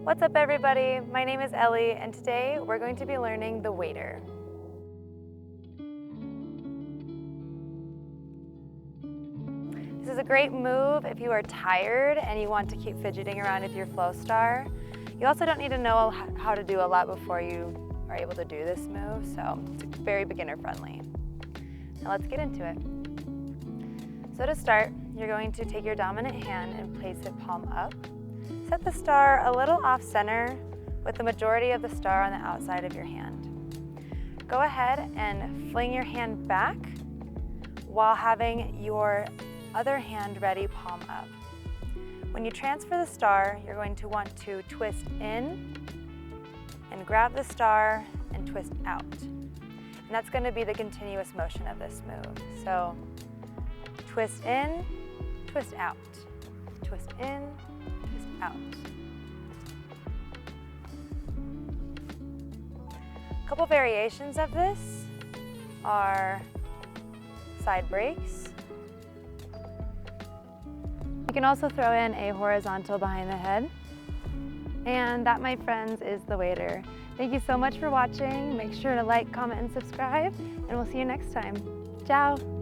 What's up everybody? My name is Ellie and today we're going to be learning the waiter. This is a great move if you are tired and you want to keep fidgeting around with your Flowstar. You also don't need to know how to do a lot before you are able to do this move, so it's very beginner friendly. Now let's get into it. So to start, you're going to take your dominant hand and place it palm up. Set the star a little off center with the majority of the star on the outside of your hand. Go ahead and fling your hand back while having your other hand ready palm up. When you transfer the star, you're going to want to twist in and grab the star and twist out. And that's going to be the continuous motion of this move. So twist in, twist out, twist in, twist out. A couple variations of this are side breaks. You can also throw in a horizontal behind the head. And that, my friends, is the waiter. Thank you so much for watching. Make sure to like, comment, and subscribe, and we'll see you next time. Ciao.